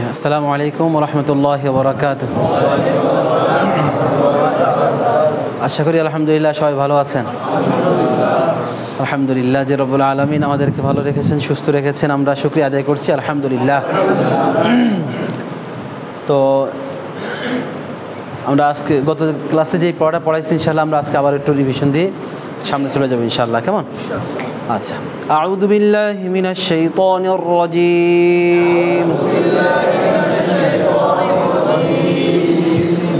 আসসালামু আলাইকুম ওয়া রাহমাতুল্লাহি ওয়া বারাকাতুহু। আশা করি আলহামদুলিল্লাহ সবাই ভালো আছেন। আলহামদুলিল্লাহ যে রব্বুল আলামিন আমাদেরকে ভালো রেখেছেন, সুস্থ রেখেছেন, আমরা শুকরিয়া আদায় করছি আলহামদুলিল্লাহ। তো আমরা আজকে গত ক্লাসে যেই পড়াটা পড়াইছি ইনশাআল্লাহ আমরা আজকে আবার একটু রিভিশন দিয়ে সামনে চলে যাব ইনশাআল্লাহ। কেমন? আচ্ছা, আউযু বিল্লাহি মিনাশ শাইতানির রাজীম।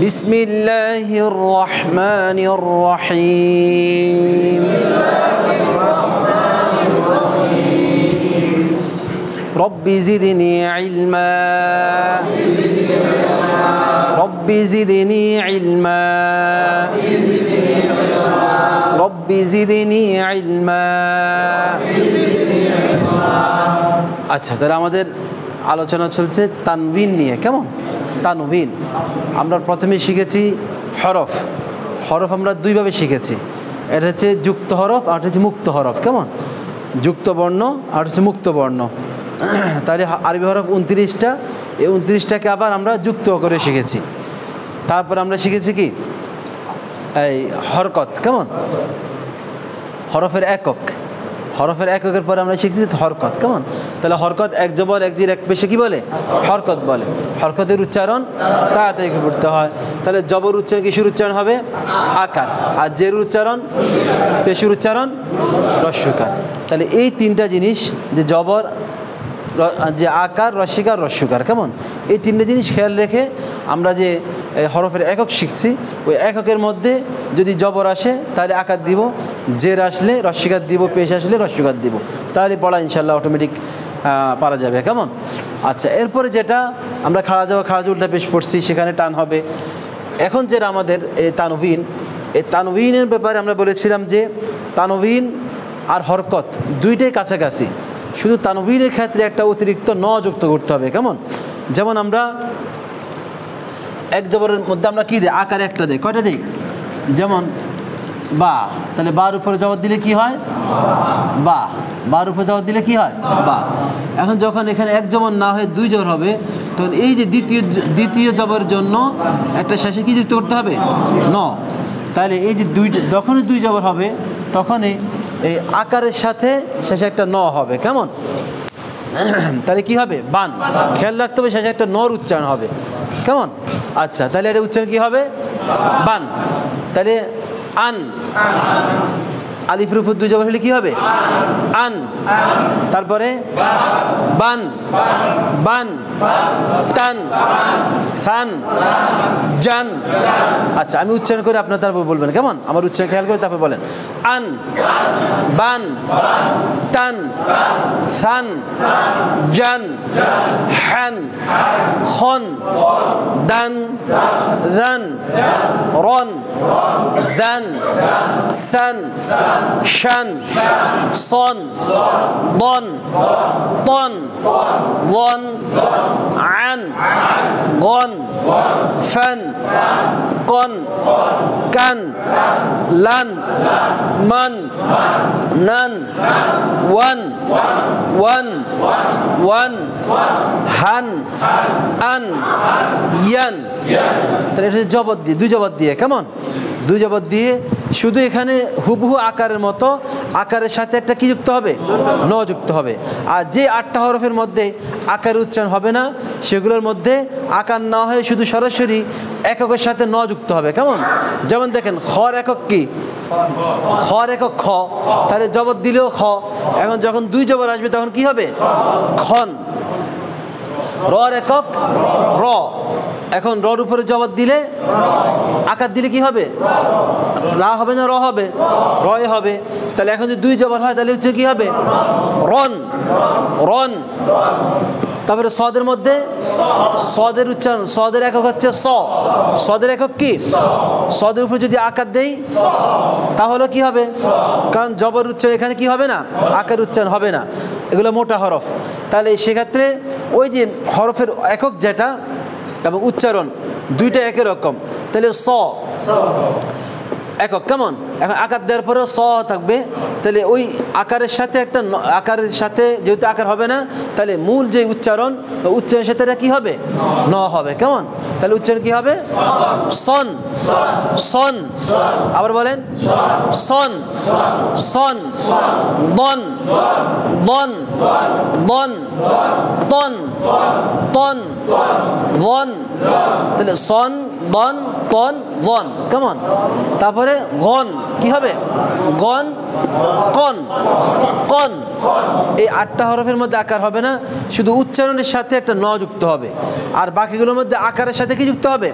বিসমিল্লাহির রহমানির রহিম। রব্বি জিদনি ইলমা রব্বি জিদনি ইলমা রব্বি জিদনি ইলমা। আচ্ছা, তাহলে আমাদের আলোচনা চলছে তানবিন নিয়ে। কেমন? তানবিন আমরা প্রথমে শিখেছি হরফ। হরফ আমরা দুইভাবে শিখেছি, এটা হচ্ছে যুক্ত হরফ আর হচ্ছে মুক্ত হরফ। কেমন? যুক্ত বর্ণ আর হচ্ছে মুক্ত বর্ণ। তাহলে আরবি হরফ 29টা, এই 29টাকে আবার আমরা যুক্ত করে শিখেছি। তারপর আমরা শিখেছি কি এই হরকত। কেমন? হরফের একক, হরফের এককের পরে আমরা শিখেছি হরকত। কেমন? তাহলে হরকত এক জবর এক জির এক পেশে কি বলে? হরকত বলে। হরকতের উচ্চারণ তাড়াতাড়ি পড়তে হয়। তাহলে জবর উচ্চারণ কিসের উচ্চারণ হবে? আকার। আর জের উচ্চারণ পেশের উচ্চারণ রস্যকার। তাহলে এই তিনটা জিনিস, যে জবর, যে আকার, রস্যকার, রস্যকার। কেমন? এই তিনটে জিনিস খেয়াল রেখে আমরা যে হরফের একক শিখছি, ওই এককের মধ্যে যদি জবর আসে তাহলে আকার দিব, জের আসলে রস্যকার দিব, পেশ আসলে রস্যকার দিব। তাহলে পড়া ইনশাল্লাহ অটোমেটিক পারা যাবে। কেমন? আচ্ছা, এরপরে যেটা আমরা খাড়া যাওয়া খাড়া উল্টা পেশ পড়ছি, সেখানে টান হবে। এখন যেটা আমাদের এই তানবিন, এই তানবিনের ব্যাপারে আমরা বলেছিলাম যে তানবিন আর হরকত দুইটাই কাছাকাছি, শুধু তানবিনের ক্ষেত্রে একটা অতিরিক্ত ন যুক্ত করতে হবে। কেমন? যেমন আমরা এক জবরের মধ্যে আমরা কী দিই? আকার একটা দিই। কয়টা দিই? যেমন বা, তাহলে বার উপরে জবর দিলে কি হয়? বা। বার উপরে জবর দিলে কি হয়? বা। এখন যখন এখানে এক জবর না হয়ে দুই জবর হবে, তখন এই যে দ্বিতীয় জবরের জন্য একটা শেষে কি যুক্ত করতে হবে? ন। তাহলে এই যে যখনই দুই জবর হবে তখনই এই আকারের সাথে শেষে একটা ন হবে। কেমন? তাহলে কি হবে? বান। খেয়াল রাখতে হবে শেষে একটা নর উচ্চারণ হবে। কেমন? আচ্ছা, তাহলে এটা উচ্চারণ কি হবে? বান। তাহলে আন, আলিফের উপর দুই জবর হলে কি হবে? আন। তারপরে বান, বান, তান, ফান, জান। আচ্ছা, আমি উচ্চারণ করে আপনার তারপর বলবেন। কেমন? আমার উচ্চারণ খেয়াল করে তারপর বলেন। আন, বান, তান, ফান, জান, হান, খন, দান, জান, রন, জান, সান, শান, সন, দন, তন, লন, আন, গন, ফান, কন, কান, লান, মান, নান, ওয়ান, ওয়ান, ওয়ান, হান, আন, ইয়ান। তাহলে এটা জবর দিয়ে, দুই জবর দিয়ে। কেমন? দুই জবর দিয়ে শুধু এখানে হুবহু আকারের মতো আকারের সাথে একটা কি যুক্ত হবে? ন যুক্ত হবে। আর যে 8টা হরফের মধ্যে আকারের উচ্চারণ হবে না, সেগুলোর মধ্যে আকার না হয়ে শুধু সরাসরি এককের সাথে ন যুক্ত হবে। কেমন? যেমন দেখেন, খর একক কি? খর একক খ, তাহলে জবর দিলেও খ। এখন যখন দুই জবর আসবে তখন কি হবে? খন। রর একক র। এখন রর উপরে জবর দিলে আকার দিলে কি হবে? রা হবে না র হবে? রয় হবে। তাহলে এখন যদি দুই জবর হয় তাহলে হচ্ছে কি হবে? রন, রন। তারপরে সদের মধ্যে সদের উচ্চারণ, সদের একক হচ্ছে স। সদের একক কি? সদের উপরে যদি আকার দেই তাহলে কি হবে? কারণ জবর উচ্চারণ এখানে কি হবে না? আকার উচ্চারণ হবে না, এগুলো মোটা হরফ। তাহলে সেক্ষেত্রে ওই যে হরফের একক যেটা এবং উচ্চারণ দুইটা একই রকম। তাহলে স একক, কেমন? এখন আকার দেওয়ার পরেও স থাকবে, তাহলে ওই আকারের সাথে একটা আকারের সাথে যেহেতু আকার হবে না, তাহলে মূল যে উচ্চারণ, উচ্চারণের সাথে এটা কী হবে? ন হবে, কেমন? তাহলে উচ্চারণ কী হবে? সন, সন। আবার বলেন, সন, সন। দন, দন, দন, তন, তন, দন। তাহলে সন, দন, তন, দন, কেমন? তারপরে গন, কি হবে? গন, কন, কন। এই 8টা হরফের মধ্যে আকার হবে না, শুধু উচ্চারণের সাথে একটা ন যুক্ত হবে, আর বাকিগুলোর মধ্যে আকারের সাথে কি যুক্ত হবে?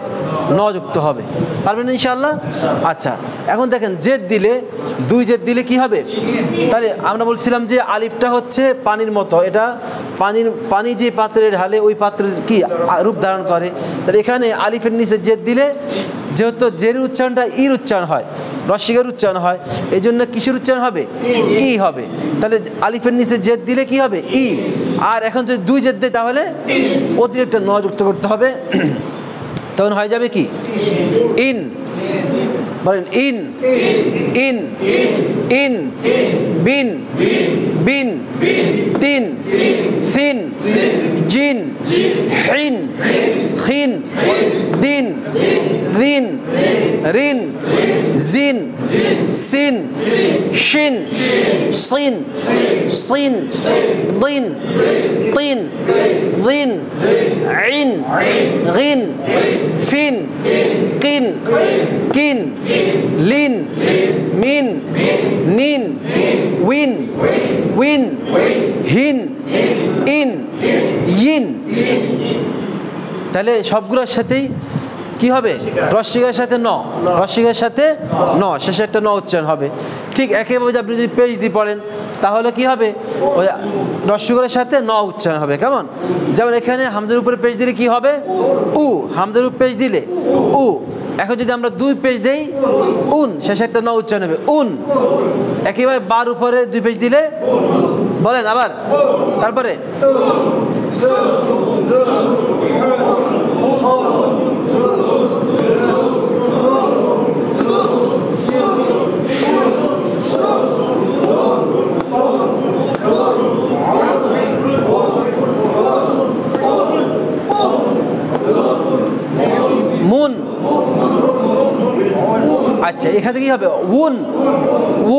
ন যুক্ত হবে। পারবেন ইনশাআল্লাহ? আচ্ছা, এখন দেখেন জেদ দিলে, 2 জেদ দিলে কি হবে? তাহলে আমরা বলছিলাম যে আলিফটা হচ্ছে পানির মতো, এটা পানি যে পাত্রে ঢালে ওই পাত্রের কি রূপ ধারণ করে। তাহলে এখানে আলিফের নিচে জেদ দিলে, যেহেতু জের উচ্চারণটা ইর উচ্চারণ হয়, রসিকের উচ্চারণ হয়, এই জন্য কিসের উচ্চারণ হবে? ই হবে। তাহলে আলিফের নিচে জেদ দিলে কি হবে? ই। আর এখন যদি 2 জেদ দেয় তাহলে অতিরিক্ত ন যুক্ত করতে হবে, তখন হয়ে যাবে কি? ইন। বলেন ইন, ইন, ইন, বিন, বিন, তিন, ফিন, জিন, হিন, খিন, দিন, রিন, রিন, জিন, সিন, শিন, সিন, সিন, দিন, তিন, দিন, ইন, গিন, ফিন, কিন, কিন, লিন, মিন, নিন, উইন, উইন, হিন, ইন, ইন। তাহলে সবগুলোর সাথেই কি হবে? রস্যিকার সাথে ন, রস্যিকার সাথে ন, শেষে একটা ন উচ্চারণ হবে। ঠিক একইভাবে আপনি যদি পেজ দিয়ে পড়েন তাহলে কি হবে? ওই রস্যিকার সাথে ন উচ্চারণ হবে, কেমন? যেমন এখানে হামজার উপরে পেজ দিলে কি হবে? উ। হামজার উপর পেজ দিলে উ। এখন যদি আমরা 2 পেজ দেই, উন, শেষে একটা ন উচ্চারণ হবে, উন। একইভাবে বার উপরে 2 পেজ দিলে, বলেন আবার, তারপরে মুন। আচ্ছা, এখানে কি হবে? উন,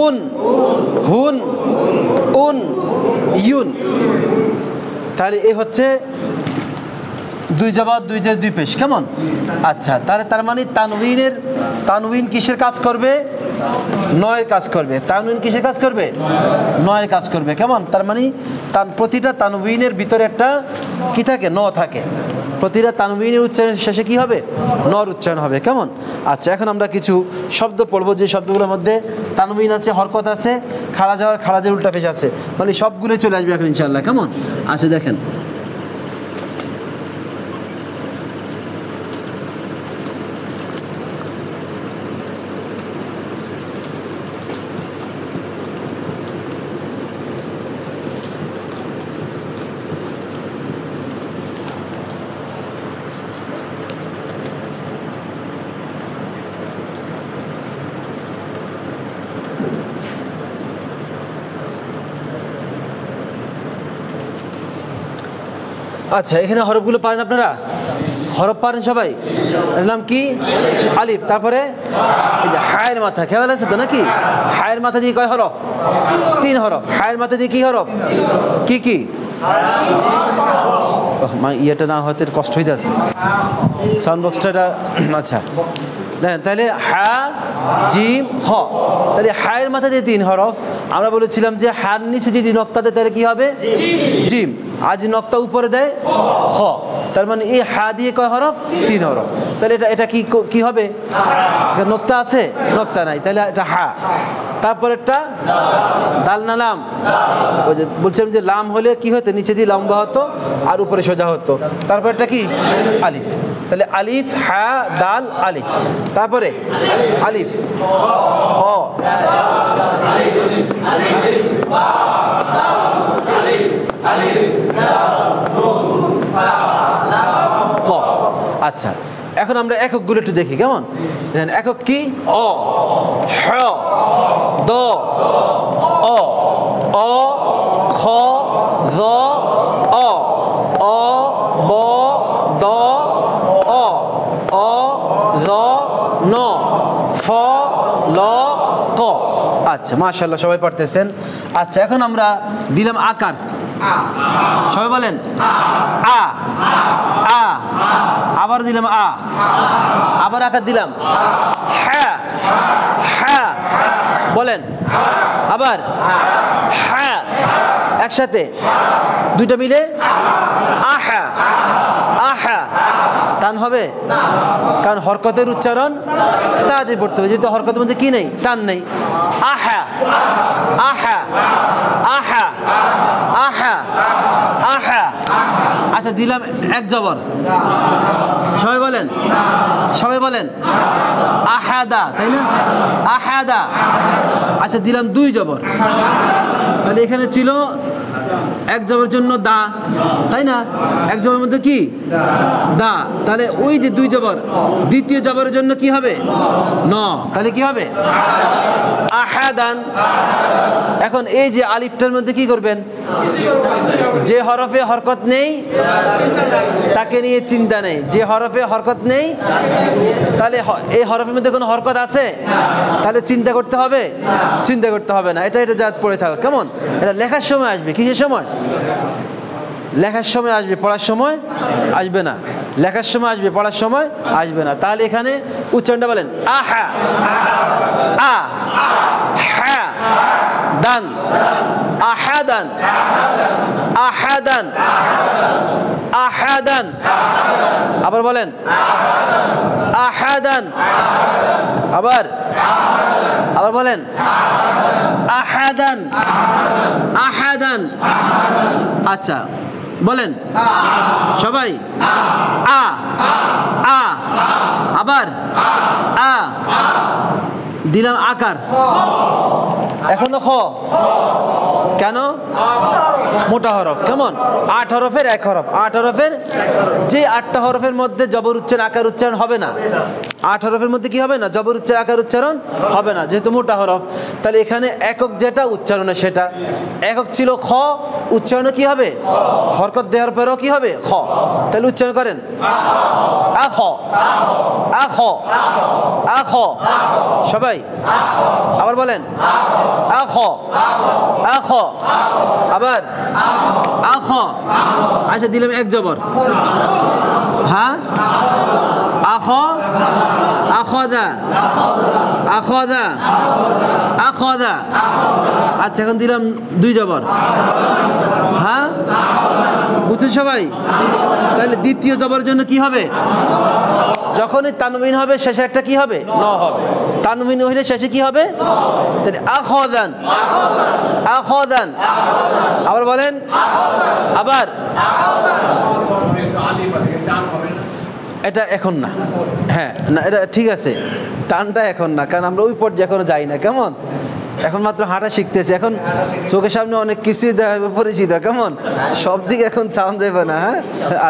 উন, হুন, উন, ইউন। তাহলে এ হচ্ছে 2 জবর 2 জের 2 পেশ, কেমন? আচ্ছা, তাহলে তার মানে তানউইন কিসের কাজ করবে? নয়ের কাজ করবে। তানউইন কিসের কাজ করবে? নয়ের কাজ করবে, কেমন? তার মানে প্রতিটা তানউইনের ভিতরে একটা কি থাকে? ন থাকে। প্রতিটা তানউইনের উচ্চারণ শেষে কি হবে? নর উচ্চারণ হবে, কেমন? আচ্ছা, এখন আমরা কিছু শব্দ পড়বো যে শব্দগুলোর মধ্যে তানউইন আছে, হরকত আছে, খাড়া যাওয়ার উল্টা পেশ আছে, মানে সবগুলোই চলে আসবে এখন ইনশাআল্লাহ, কেমন? আচ্ছা, দেখেন আচ্ছা, এখানে হরফগুলো পারেন আপনারা? হরফ পারেন সবাই? এর নাম কি? আলিফ। তারপরে এই যে হায়ের মাথা, খেয়াল আছে তো নাকি? হায়ের মাথা দিয়ে কয় হরফ? 3 হরফ। হায়ের মাথা দিয়ে কি হরফ? কি কি? ইয়েটা না হয়তো কষ্ট হইতে আছে, সাউন্ড বক্সটা। আচ্ছা, দেখেন তাহলে হা, জিম, হ। তাহলে হায়ের মাথা দিয়ে 3 হরফ। আমরা বলেছিলাম যে হার নিচে যদি নক্তা দেয় তাহলে কি হবে? জিম। আর যদি নক্তা উপরে দেয় হ। তার মানে এই হা দিয়ে কয় হরফ? 3 হরফ। তাহলে এটা কি হবে? নক্তা আছে? নক্তা নাই, তাহলে এটা হা। তারপরেরটা দাল না লাম? ওই যে বলছিলাম যে লাম হলে কি হতো? নিচে দিয়ে লম্বা হতো আর উপরে সোজা হতো। তারপরেরটা কি? আলিফ। তাহলে আলিফ, হা, দাল, আলিফ। তারপরে আলিফ, হ, ক। আচ্ছা, এখন আমরা এককগুলো একটু দেখি কেমন। দেখেন একক কি? অ, হ, দ, অ, অ, খ, দ, অ, অ, ব, দ, অ, অ, জ, ন, ফ, ল, ক। আচ্ছা মাশাআল্লাহ সবাই পারতেছেন। আচ্ছা এখন আমরা দিলাম আকার, সবাই বলেন আ, আ, আবার দিলাম আ, আবার আকার দিলাম হ্যাঁ, হ্যাঁ বলেন আবার হ্যাঁ, একসাথে দুইটা মিলে আহা, আহা। টান হবে? কারণ হরকতের উচ্চারণ তাড়াতাড়ি পড়তে হবে, যেহেতু হরকতের মধ্যে কি নেই? টান নেই। আহা, আহা, আহা, আহা, আহা। আচ্ছা দিলাম এক জবর, সবাই বলেন, সবাই বলেন আহাদা, তাই না? আহাদা। আচ্ছা দিলাম দুই জবর, তাহলে এখানে ছিল এক জবরের জন্য দা, তাই না? এক জবরের মধ্যে কি? দা। তাহলে ওই যে দুই জবর, দ্বিতীয় জবরের জন্য কি হবে? ন। তাহলে কি হবে? আহাদান। এখন এই যে আলিফটার মধ্যে কি করবেন? যে হরফে হরকত নেই তাকে নিয়ে চিন্তা নেই, যে হরফে হরকত নেই তাহলে এই হরফের মধ্যে কোনো হরকত আছে তাহলে চিন্তা করতে হবে? চিন্তা করতে হবে না, এটা এটা জাত পড়ে থাকো কেমন। এটা লেখার সময় আসবে, কিসের সময়? লেখার সময় আসবে, পড়ার সময় আসবে না। লেখার সময় আসবে, পড়ার সময় আসবে না। তাহলে এখানে উচ্চারণটা বলেন আহা, আ, হ্যাঁ, দান, আহাদান, আহাদান, আহাদান। আবার বলেন আহাদান, আবার আবার বলেন আহাদান, আহাদান। আচ্ছা বলেন সবাই আ, আ, আবার আ। দিলাম আকার, এখনো খ, কেন? মোটা হরফ, কেমন? 8 হরফের এক হরফ, 8 হরফের যে 8টা হরফের মধ্যে জবর উচ্চারণ আকার উচ্চারণ হবে না। 8 হরফের মধ্যে কি হবে না? জবর উচ্চারণ আকার উচ্চারণ হবে না, যেহেতু মোটা হরফ। তাহলে এখানে একক যেটা উচ্চারণে সেটা একক ছিল খ, উচ্চারণে কি হবে? হরকত দেওয়ার পরেও কি হবে? খ। তাহলে উচ্চারণ করেন আখ, আখ, আখ। সবাই আবার বলেন আখ, আখ, আবার আখ। আচ্ছা দিলাম এক জবর, হ্যাঁ, আখ, আখদা, আখদা, আখদা। আচ্ছা এখন দিলাম দুই জবর, হ্যাঁ, বুঝছেন সবাই? তাহলে দ্বিতীয় জবরের জন্য কি হবে? যখনই তানবিন হবে শেষে একটা কি হবে? ন হবে। তানবিন হইলে শেষে কি হবে? তাহলে আখদান, আখদান। আবার বলেন, আবার এটা এখন না, হ্যাঁ না এটা ঠিক আছে, টানটা এখন না, কারণ আমরা ওই পর্যায়ে এখনো যাই না, কেমন? এখন মাত্র হাঁটা শিখতেছি, এখন চোখের সামনে অনেক কিছুই পরিচিত, কেমন? সব দিকে এখন চাওয়া যাবে না, হ্যাঁ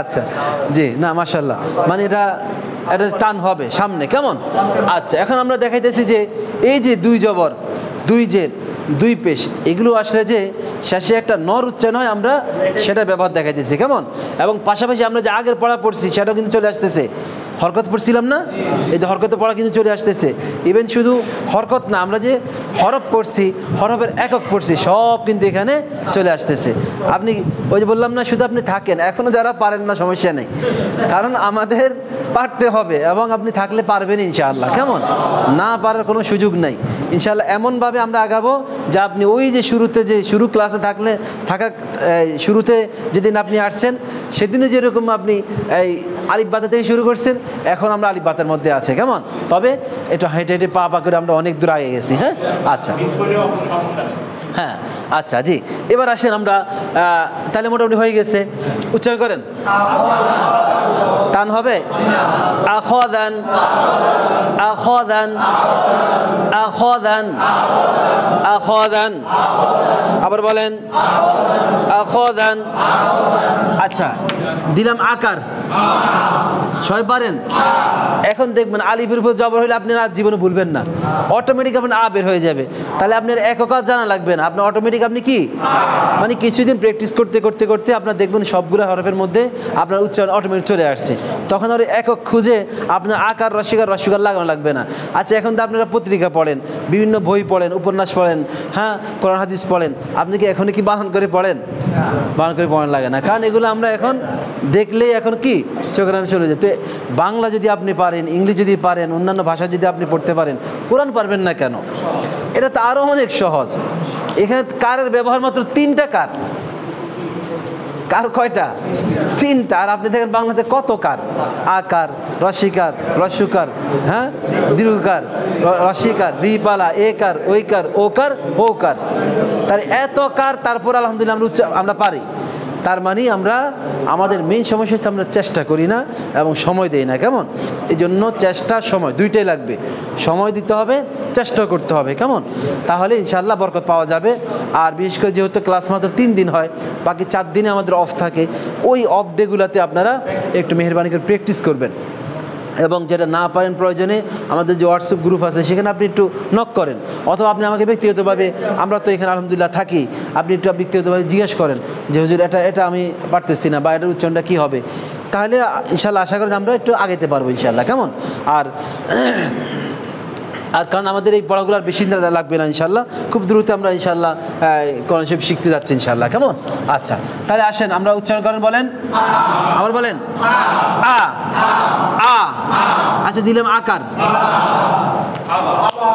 আচ্ছা জি, না মাশাআল্লাহ, মানে এটা এটা টান হবে সামনে, কেমন? আচ্ছা এখন আমরা দেখাইতেছি যে এই যে দুই জবর, দুই জের, দুই পেশ, এগুলো আসলে যে শেষে একটা নর উচ্চারণ হয়, আমরা সেটা ব্যবহার দেখাইতেছি, কেমন? এবং পাশাপাশি আমরা যে আগের পড়া পড়ছি সেটাও কিন্তু চলে আসতেছে। হরকত পড়ছিলাম না, এই যে হরকতের পড়া কিন্তু চলে আসতেছে। ইভেন শুধু হরকত না, আমরা যে হরফ পড়ছি, হরফের একক পড়ছি, সব কিন্তু এখানে চলে আসতেছে। আপনি ওই যে বললাম না, শুধু আপনি থাকেন, এখনও যারা পারেন না সমস্যা নেই, কারণ আমাদের পারতে হবে এবং আপনি থাকলে পারবেন ইনশাআল্লাহ, কেমন? না পারার কোনো সুযোগ নাই ইনশাআল্লাহ। এমনভাবে আমরা আগাবো যে আপনি ওই যে শুরুতে যে শুরু ক্লাসে থাকা শুরুতে যেদিন আপনি আসছেন সেদিনে যেরকম আপনি এই আলিফ বাতা থেকে শুরু করছেন, এখন আমরা আলিফ বাতার মধ্যে আছে, কেমন? তবে একটু হেঁটে হেঁটে পা পা করে আমরা অনেক দূর আগে গেছি, হ্যাঁ আচ্ছা হ্যাঁ আচ্ছা জি। এবার আসেন আমরা, তাহলে মোটামুটি হয়ে গেছে, উচ্চারণ করেন। টান হবে আখদান, আখদান, আখদান, আখদান। আবার বলেন আখদান। আচ্ছা দিলাম আকার, সবাই পারেন? এখন দেখবেন আলিফের উপর জবর হইলে আপনি আর জীবনে ভুলবেন না, অটোমেটিক আপনার আ বের হয়ে যাবে। তাহলে আপনার একক জানা লাগবে না, আপনার অটোমেটিক আপনি কি মানে কিছুদিন প্র্যাকটিস করতে করতে করতে আপনার দেখবেন সবগুলো হরফের মধ্যে আপনার উচ্চারণ অটোমেটিক চলে আসছে। তখন আর একক খুঁজে আপনার আকার রসিকার লাগানো লাগবে না। আচ্ছা, এখন তো আপনারা পত্রিকা পড়েন, বিভিন্ন বই পড়েন, উপন্যাস পড়েন, হ্যাঁ, কোরআন হাদিস পড়েন, আপনি কি এখনই কি বানান করে পড়েন? বানান করে পড়ানো লাগে না, কারণ এগুলো আমরা এখন দেখলেই এখন কি চোখের নামে চলে যায়। তো বাংলা যদি আপনি পারেন, ইংলিশ যদি পারেন, অন্যান্য ভাষা যদি আপনি পড়তে পারেন, কোরআন পারবেন না কেন? এটা তো আরও অনেক সহজ। এখানে কারের ব্যবহার মাত্র 3টা কার। কার কয়টা? 3টা। আর আপনি দেখেন বাংলাতে কত কার, আকার, রসিকার, রসুকার, হ্যাঁ, দীর্ঘকার, রসিকার, রিপালা, একার, ওইকার, ওকার, ওকার। তার এত কার, তারপর আলহামদুলিল্লাহ আমরা পারি। তার মানে আমরা আমাদের মেইন সমস্যা হচ্ছে আমরা চেষ্টা করি না এবং সময় দেই না। কেমন? এই জন্য চেষ্টা সময় দুইটাই লাগবে, সময় দিতে হবে, চেষ্টা করতে হবে। কেমন? তাহলে ইনশাআল্লাহ বরকত পাওয়া যাবে। আর বিশেষ করে যেহেতু ক্লাস মাত্র 3 দিন হয়, বাকি 4 দিনে আমাদের অফ থাকে, ওই অফ ডেগুলোতে আপনারা একটু মেহেরবানি করে প্র্যাকটিস করবেন। এবং যেটা না পারেন প্রয়োজনে আমাদের যে হোয়াটসঅ্যাপ গ্রুপ আছে সেখানে আপনি একটু নক করেন, অথবা আপনি আমাকে ব্যক্তিগতভাবে, আমরা তো এখানে আলহামদুলিল্লাহ থাকি, আপনি একটু ব্যক্তিগতভাবে জিজ্ঞেস করেন যে হুজুর এটা আমি পারতেছি না, বা এটার উচ্চারণটা কী হবে। তাহলে ইনশাআল্লাহ আশা করি আমরা একটু আগাতে পারবো ইনশাআল্লাহ। কেমন? আর কারণ আমাদের এই পড়াগুলো আর বেশি দিন লাগবে না ইনশাআল্লাহ, খুব দ্রুত আমরা ইনশাআল্লাহ কোরআন শরীফ শিখতে যাচ্ছি ইনশাআল্লাহ। কেমন? আচ্ছা, তাহলে আসেন আমরা উচ্চারণ করেন, বলেন, আবার বলেন, আ আ। আচ্ছা, দিলাম আকার,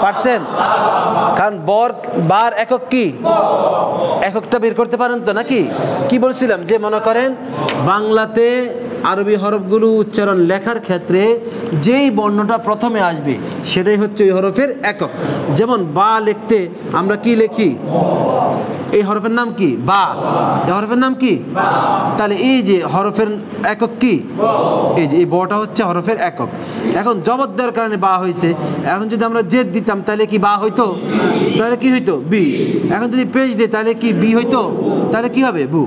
পারছেন? কারণ বার একক কি, এককটা বের করতে পারেন তো নাকি? কি বলছিলাম যে মনে করেন বাংলাতে আরবি হরফগুলো উচ্চারণ লেখার ক্ষেত্রে যেই বর্ণটা প্রথমে আসবে সেটাই হচ্ছে ওই হরফের একক। যেমন বা লিখতে আমরা কি লিখি? এই হরফের নাম কি? বা। এই হরফের নাম কি? তাহলে এই যে হরফের একক কি? এই যে এই বটা হচ্ছে হরফের একক। এখন জবর দেওয়ার কারণে বা হয়েছে। এখন যদি আমরা জেদ দিতাম তাহলে কি বা হইতো? তাহলে কি হইতো? বি। এখন যদি পেজ দিই তাহলে কি বি হইতো? তাহলে কি হবে? বু।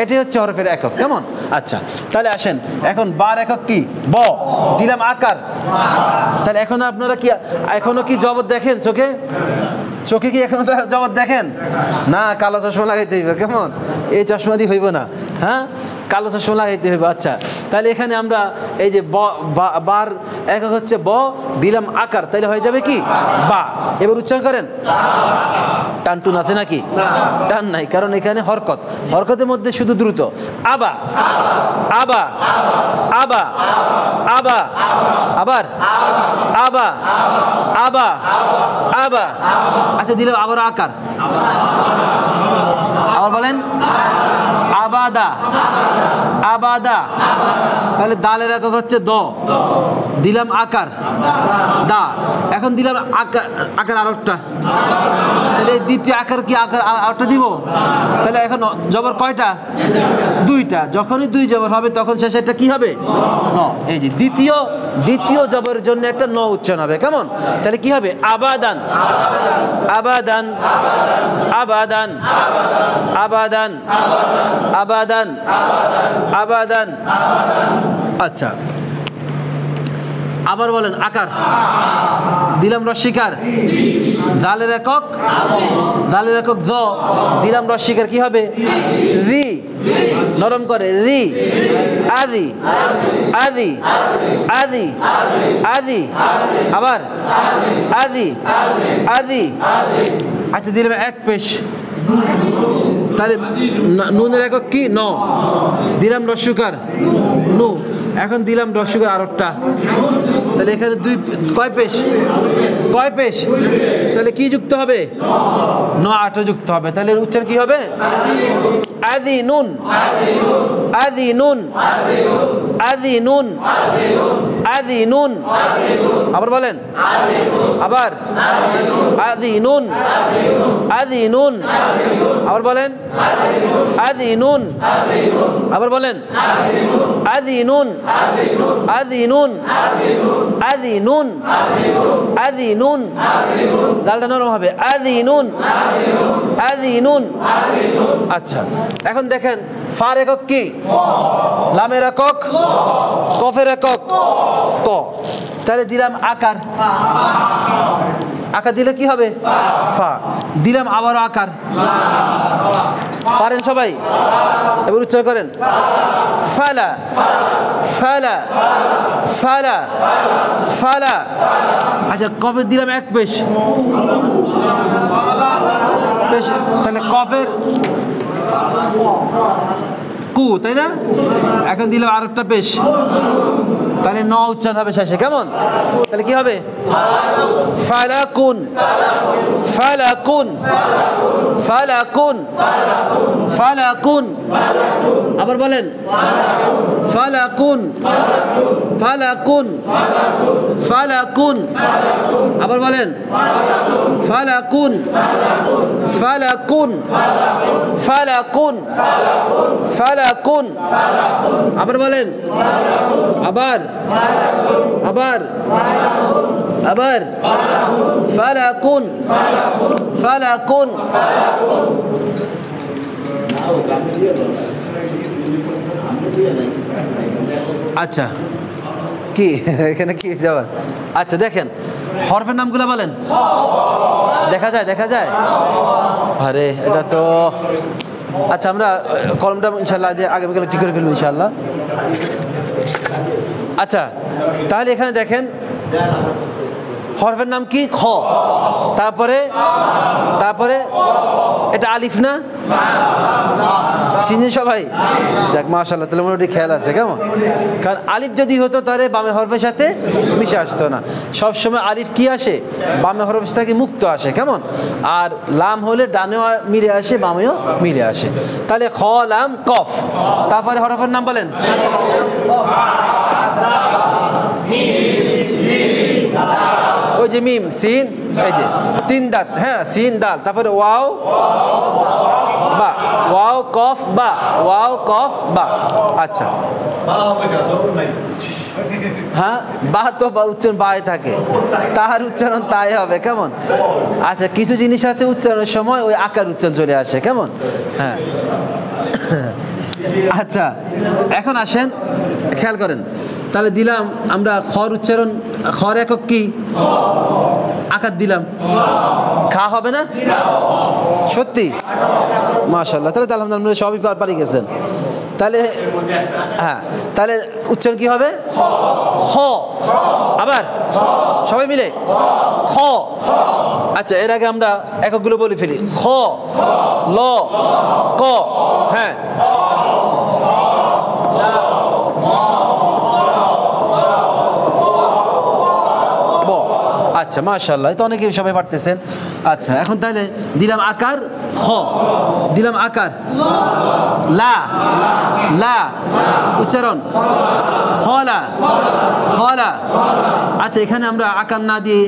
এটাই হচ্ছে হরফের একক। কেমন? আচ্ছা, তাহলে আসেন এখন বার একক কি? ব। দিলাম আকার। তাহলে এখন আপনারা কি এখনো কি জবর দেখেন চোখে? চোখে কি এখনো জবর দেখেন না? কালো চশমা লাগাইতে হইবে। কেমন? এই চশমা দিয়ে হইব না, হ্যাঁ, কালো চশমা লাগাইতে হইবে। আচ্ছা, তাহলে এখানে আমরা এই যে বার একক হচ্ছে ব, দিলাম আকার, তাহলে হয়ে যাবে কি? বা। এবার উচ্চারণ করেন। টান টুন আছে নাকি? টান নাই, কারণ এখানে হরকতের মধ্যে শুধু দ্রুত। আবা আবা আবা আবা, আবার আবা আবা আবা। আচ্ছা, দিলাম আবার আকার, আবার বলেন, আবাদা আবাদা। তাহলে দালের একক হচ্ছে দ, দিলাম আকার, দা। এখন দিলাম আকার আরেকটা, তাহলে দ্বিতীয় আকার কি আরেকটা দিব? তাহলে এখন জবর কয়টা? 2টা। যখনই 2 জবর হবে তখন শেষেরটা কি হবে? ন। এই যে দ্বিতীয় জবরের জন্য একটা ন উচ্চারণ হবে। কেমন? তাহলে কি হবে? আবাদান আবাদান আবাদান আবাদান আবাদান আবাদান। আচ্ছা, আবার বলেন আকার, দিলাম রস্বীকার, দালের একক জ, দিলাম রস্বীকার, কি হবে? রি। নরম করে রি। আদি আদি আদি আদি, আবার আদি আদি। আচ্ছা, দিলাম এক পেশ, তাহলে নুনের একক কি? ন। দিলাম রস্যকার, নু। এখন দিলাম রস্যকার আরেকটা, তাহলে এখানে কয় পেশ? তাহলে কি যুক্ত হবে? ন। 8 যুক্ত হবে। তাহলে উচ্চারণ কি হবে? আদি নুন আদি নুন আদি নুন আদি নুন। আবার বলেন, আবার আদি নুন আদি নুন। আবার বলেন আদি নুন। আবার বলেন আদি নুন আদি নুন আদি নুন আদি নুন। দালটা নরম হবে। আদি নুন আদি নুন। আচ্ছা, এখন দেখেন ফার একক কি? লামের একক, কফের একক ক। তাহলে দিলাম আকার, আকার দিলে কি হবে? ফা। দিলাম আবারও আকার, পারেন সবাই? এবার উচ্চারণ করেন, ফালা ফালা ফালা ফালা। আচ্ছা কফের দিলাম এক পেশ, তাহলে কফের কু, তাই না? এখন দিলাম আর একটা পেশ, তাহলে ন উচ্চারণ হবে শেষে, কেমন? তাহলে কি হবে? ফালাকুন ফালাকুন ফালাকুন ফালাকুন। আবার বলেন, ফালাকুন ফালাকুন ফালাকুন। আবার বলেন, ফালাকুন ফালাকুন ফালাকুন ফালাকুন। আবার বলেন, আবার আবার আবার ফালাকুন ফালাকুন। আচ্ছা কি এখানে কি যাওয়ার? আচ্ছা দেখেন হরফের নামগুলো বলেন, দেখা যায় দেখা যায়? আরে এটা তো আচ্ছা, আমরা কলমটা ইনশাল্লাহ আগামীকাল ঠিক করে ফেলবো ইনশাল্লাহ। আচ্ছা তাহলে এখানে দেখেন হরফের নাম কি? খ। তারপরে তারপরে এটা আলিফ না? চিনি সবাই? যাক মাশাআল্লাহ, তাহলে মোটামুটি খেয়াল আছে, কেমন? কারণ আলিফ যদি হতো তাহলে বামে হরফের সাথে মিশে আসতো না। সবসময় আলিফ কি আসে? বামে হরফের সাথে মুক্ত আসে, কেমন? আর লাম হলে ডানেও মিলে আসে, বামেও মিলে আসে। তাহলে খ লাম কফ। তারপরে হরফের নাম বলেন, ওই যে মিম সিন, এই যে তিন দাঁত, হ্যাঁ সিন দাল। তারপরে ওয়াও বা, ওয়াও কফ বা, ওয়াও কফ বা। আচ্ছা হ্যাঁ, বা তো উচ্চারণ বাই থাকে, তাহার উচ্চারণ তাই হবে, কেমন? আচ্ছা কিছু জিনিস আছে উচ্চারণের সময় ওই আকার উচ্চারণ চলে আসে, কেমন? হ্যাঁ আচ্ছা এখন আসেন খেয়াল করেন, তাহলে দিলাম আমরা খর উচ্চারণ, খর একক কি? আকার দিলাম, খা হবে না? সত্যি মাশাআল্লাহ, তাহলে আলহামদুলিল্লাহ সবই পারি গেছেন। তাহলে হ্যাঁ, তাহলে উচ্চারণ কি হবে? খ। আবার সবাই মিলে খ। আচ্ছা এর আগে আমরা এককগুলো বলে ফেলি, খ ল ক। হ্যাঁ আচ্ছা মাশাআল্লাহ, তো অনেকেই সবাই পারতেছেন। আচ্ছা এখন তাহলে দিলাম আকার খ, দিলাম আকার লা, লা উচ্চারণ খলা খলা। আচ্ছা এখানে আমরা আকার না দিয়ে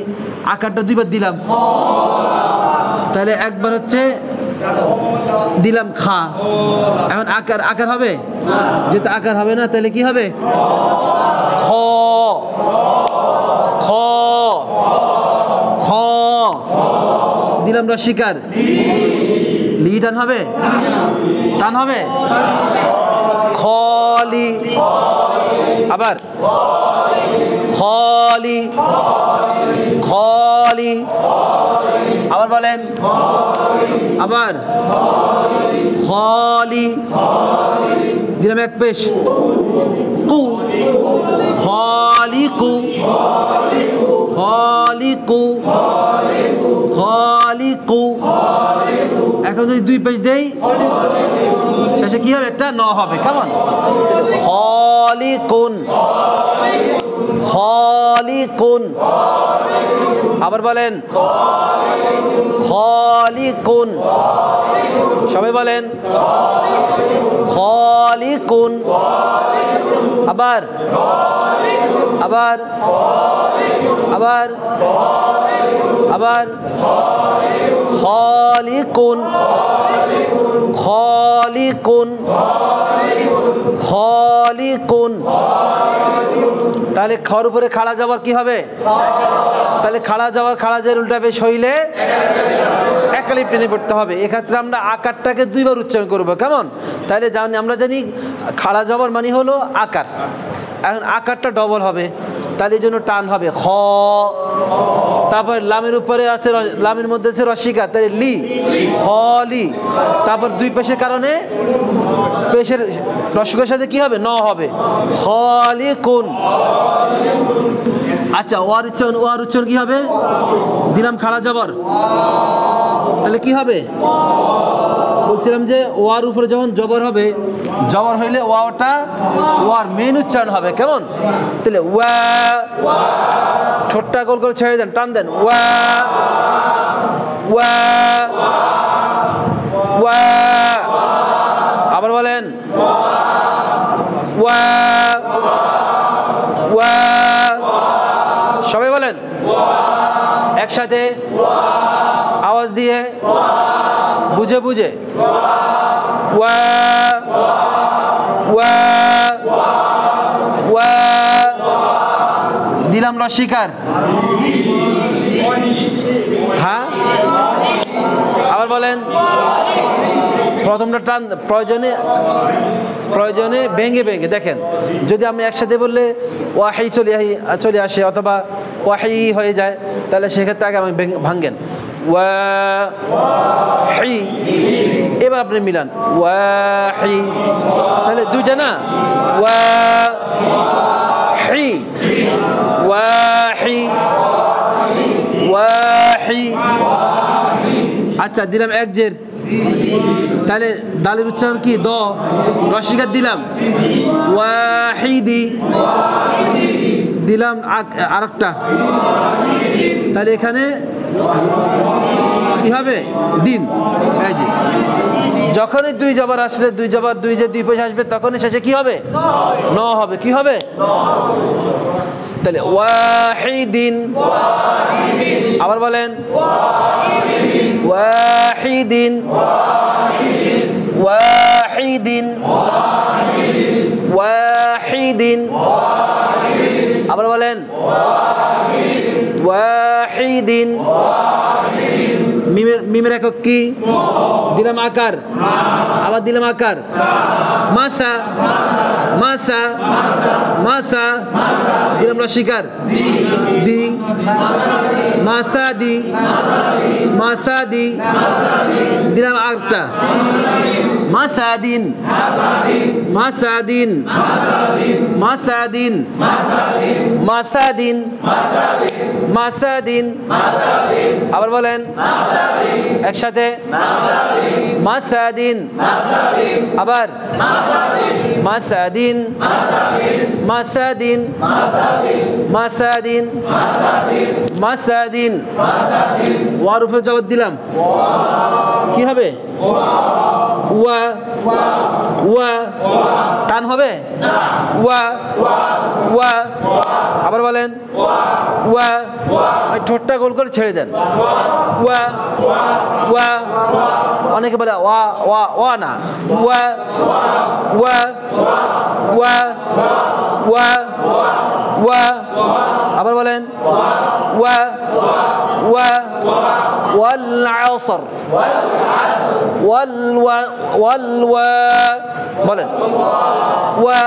আকারটা দুইবার দিলাম, তাহলে একবার হচ্ছে দিলাম খা। এখন আকার আকার হবে, যেহেতু আকার হবে না তাহলে কি হবে? খ খ খ। দিলাম রসিকার, লি টান হবে, টান হবে খলি। আবার খলি খলি। আবার বলেন, আবার খলি। দিলাম এক পেশ, কু খলিকু খলিকু খলিকু। এখন যদি দুই পেশ দেই শেষে কি হবে? একটা ন হবে, কেমন? খলিকুন খলিকুন। আবার বলেন খলিকুন, সবাই বলেন খলিকুন। আবার আবার আবার আবার খলিকুন খালিকুন খালিকুন। তাহলে খর উপরে খাড়া যাওয়ার কি হবে? তাহলে খাড়া যাওয়ার খাড়া যে উল্টা বেশ হইলে একালিপ টেনে পড়তে হবে। এক্ষেত্রে আমরা আকারটাকে দুইবার উচ্চারণ করবো, কেমন? তাহলে আমরা জানি খাড়া যাওয়ার মানে হলো আকার, এখন আকারটা ডবল হবে, তাহলে এই জন্য টান হবে খ। তারপর লামের উপরে আছে, লামের মধ্যে আছে রসিকা, তাহলে লি হলি। তারপর দুই পেশের কারণে পেশের রসিকার সাথে কি হবে? ন হবে খালিকুন। আচ্ছা, ওয়ার উচ্চারণ কি হবে? দিলাম খাড়া জবর, তাহলে কি হবে? বলছিলাম যে ওয়ার উপরে যখন জবর হবে, জবর হইলে ওয়ার মেন উচ্চারণ হবে, কেমন? তাহলে ওয়া, ঠোঁটটা গোল করে ছেড়ে দেন, টান দেন, ওয়া ওয়া ওয়া। আবার বলেন ওয়া ওয়া। সবাই বলেন একসাথে আওয়াজ দিয়ে, বুঝে বুঝে, ওয়া ওয়া ওয়া। দিলাম রসিকার, হ্যাঁ আবার বলেন। প্রথমটা টান, প্রয়োজনে ভেঙে ভেঙে দেখেন, যদি আপনি একসাথে বললে ওয়াহি চলে আসে অথবা ওয়াহি হয়ে যায়, তাহলে সেক্ষেত্রে আগে আমি ভাঙ্গেন ওয়াহি, এবার আপনি মিলান ওয়াহি, তাহলে দুইটা না, ওয়াহি ওয়াহি ওয়াহি। আচ্ছা, দিলাম এক জের, তাহলে দালের উচ্চারণ কি? দ। রসিকার দিলাম ওয়াহিদি, দিলাম আরেকটা, তাহলে এখানে কি হবে? দিন। এই যে যখনই দুই জবর আসলে, দুই জবর দুই যে দুই পেশ আসবে, তখনই শেষে কি হবে? ন হবে। কি হবে? তাহলে ওয়াহিদিন। আবার বলেন ওয়াহিদিন ওয়াহিদিন ওয়াহিদিন। আবার বলেন ওয়াহিদিন। মিমের একক কি? দিলাম আকার, আবার দিলাম আকার, মাসা মাসা মাসা। দিলাম রসিকার, দি মাসা দি মাসা দি। দিলাম আরেকটা, মাসাদিন মাসাদিন মাসাদিন মাসাদিন মাসাদিন। আবার বলেন একসাথে মাসাদিন। আবার মাসাদিন মাসাদিন মাসাদিন মাসাদিন। ওয়ার উপরে জবাব দিলাম, কি হবে? ওয়া ওয়া। টান হবে? ওয়া ওয়া। আবার বলেন ওয়া, ঠোঁটটা গোল করে ছেড়ে দেন, ওয়া ওয়া। অনেকে বলে ওয়া ওয়া ওয়া না, ওয়া ওয়া ওয়া ওয়া ওয়া। আবার বলেন ওয়া ওয়া। ওয়াল আসর ওয়াল ওয়া। বলেন ওয়া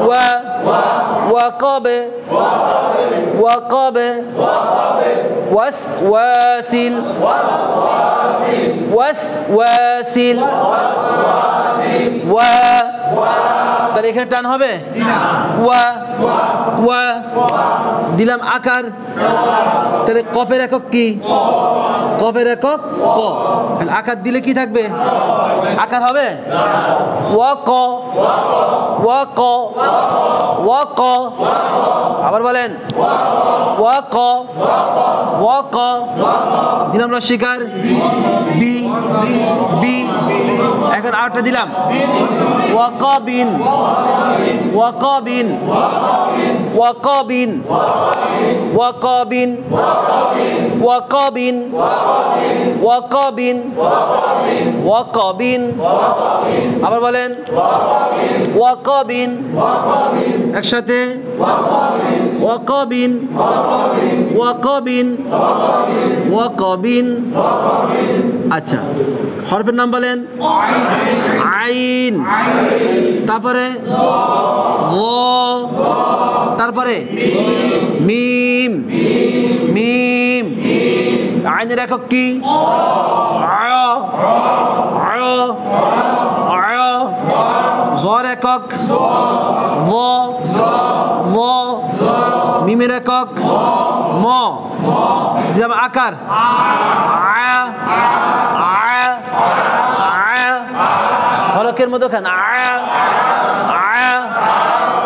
ওয়া ওয়াকাবে ওয়াকাবে ওয়াসওয়াসিল ওয়াসওয়াসিল ওয়া। তাহলে এখানে টান হবে ওয়া ওয়া। দিলাম আকার, তাহলে কফের একক কি? কফের একক ক। আকার দিলে কি থাকবে? আকার হবে ওয়া ক ওয়া ক ওয়া ক। আবার বলেন ওয়া ক ওয়া ক। দিলাম রসিকার, বি বি। এখন আরেকটা দিলাম ওয়াকাবিন ওয়াকাবিন। ওয়াকাবিন ওয়াকাবিন ওয়াকাবিন ওয়াকাবিন ওয়াকাবিন আবার বলেন ওয়াকাবিন একসাথে ওয়াকাবিন ওয়াকাবিন ওয়াকাবিন আচ্ছা হরফের নাম বলেন আইন তারপরে গ তারপরে মিম মিম আইনের একক কি জর একক ভ ভ মিমের একক ম দিলাম আকার হলকের মতো খান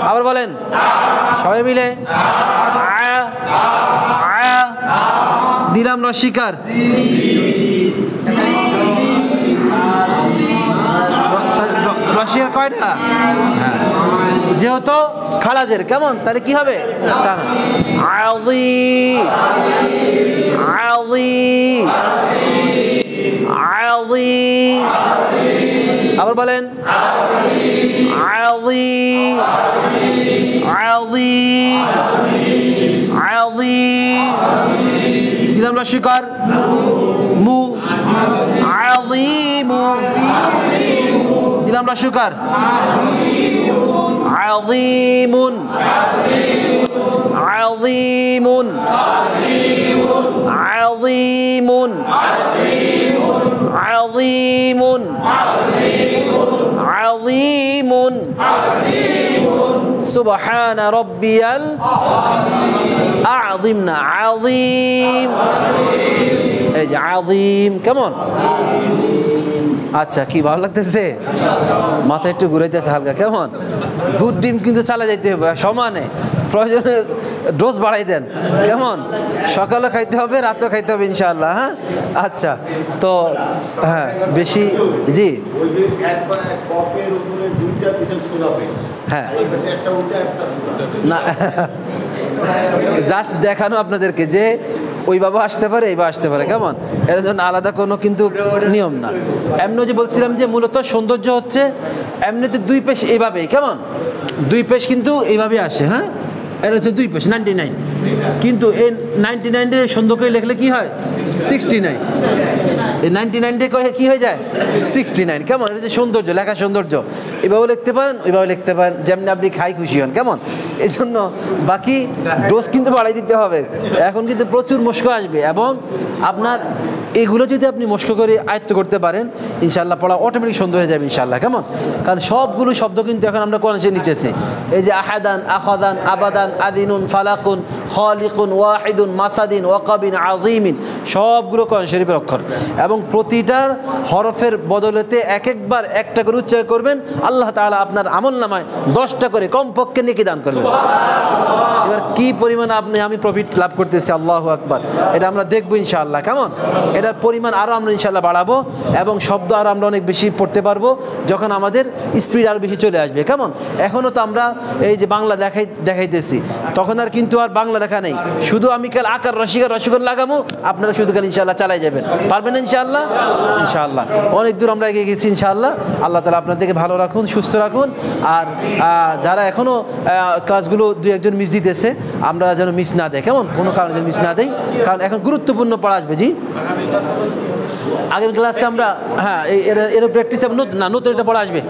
আবার বলেন সবাই মিলে দিলাম রসিকার রসিকার কয়টা যেহেতু খালাজের কেমন তাহলে কি হবে আবার বলেন দিলাম রসিকার মু আযীমু দিলাম রসিকার আযীমুন আযীমুন আযীমুন আযীমুন আযীমুন সুবহান রাব্বিয়াল আযীম না আযীম এই যে আযীম কেমন আচ্ছা কি ভালো লাগতেছে মাথা একটু ঘুরাইতেছে হালকা কেমন দুধ ডিম কিন্তু চালা যাইতে হবে সমানে প্রয়োজনে ডোজ বাড়াই দেন কেমন সকালে খাইতে হবে রাতেও খাইতে হবে ইনশাআল্লাহ হ্যাঁ আচ্ছা তো হ্যাঁ বেশি জি হ্যাঁ না জাস্ট দেখানো আপনাদেরকে যে ওই বাবা আসতে পারে এই বাবা আসতে পারে কেমন এর জন্য আলাদা কোনো কিন্তু নিয়ম না এমনি যে বলছিলাম যে মূলত সৌন্দর্য হচ্ছে এমনিতে দুই পেশ এইভাবেই কেমন দুই পেশ কিন্তু এইভাবেই আসে হ্যাঁ এটা হচ্ছে দুই পেশ 99 কিন্তু এই 99 সুন্দর করে লিখলে কি হয় 69 এই 99 কি হয়ে যায় 69 কেমন এটা হচ্ছে সৌন্দর্য লেখা সৌন্দর্য এভাবে লিখতে পারেন ওইভাবে লিখতে পারেন যেমনি আপনি খাই খুশি হন কেমন এই জন্য বাকি ডোজ কিন্তু বাড়াই দিতে হবে এখন কিন্তু প্রচুর মস্ক আসবে এবং আপনার এগুলো যদি আপনি মস্ক করে আয়ত্ত করতে পারেন ইনশাআল্লাহ পড়া অটোমেটিক সুন্দর হয়ে যাবে ইনশাআল্লাহ কেমন কারণ সবগুলো শব্দ কিন্তু এখন আমরা কোরআন থেকে নিতেছি এই যে আহাদান আখাদান আবাদান আদিনুন ফালাকুন খালিকুন ওয়াহিদুন মাসাদিন ওয়াকাবিন আযীমিন সবগুলো কোরআন শরীফের অক্ষর এবং প্রতিটা হরফের বদলেতে এক একবার একটা করে উচ্চারণ করবেন আল্লাহ তাআলা আপনার আমলনামায় 10টা করে কমপক্ষে নেকি দান করবেন এবার কি পরিমাণ আমি প্রফিট লাভ করতেছি আল্লাহু আকবার এটা আমরা দেখব ইনশাআল্লাহ কেমন এটার পরিমাণ আরও আমরা ইনশাআল্লাহ বাড়াবো এবং শব্দ আরও আমরা অনেক বেশি পড়তে পারবো যখন আমাদের স্পিড আরও বেশি চলে আসবে কেমন এখনও তো আমরা এই যে বাংলা দেখাইতেছি তখন আর কিন্তু আর বাংলা লেখা নেই শুধু আমি কাল আকার রসিকার লাগাবো আপনারা শুধু কাল ইনশাআল্লাহ চালাই যাবেন পারবেন ইনশাআল্লাহ ইনশাআল্লাহ অনেক দূর আমরা এগিয়ে গেছি ইনশাআল্লাহ আল্লাহ তাআলা আপনাদেরকে ভালো রাখুন সুস্থ রাখুন আর যারা এখনও ক্লাসগুলো দু একজন মিস দিতেছে আমরা যেন মিস না দেয় কেমন কোনো কারণে যেন মিস না দেয় কারণ এখন গুরুত্বপূর্ণ পড়া আসবে জি আগামী ক্লাসে আমরা হ্যাঁ এর প্র্যাকটিস নতুন একটা পড়া আসবে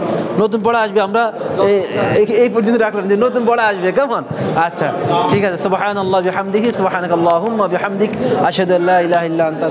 নতুন পড়া আসবে আমরা এই পর্যন্ত রাখলাম যে নতুন পড়া আসবে কেমন আচ্ছা ঠিক আছে সুবহানাল্লাহি ওয়া বিহামদিহি সুবহানাকাল্লাহুম্মা ওয়া বিহামদিক আশহাদু আল্লা ইলাহা ইল্লা আনতা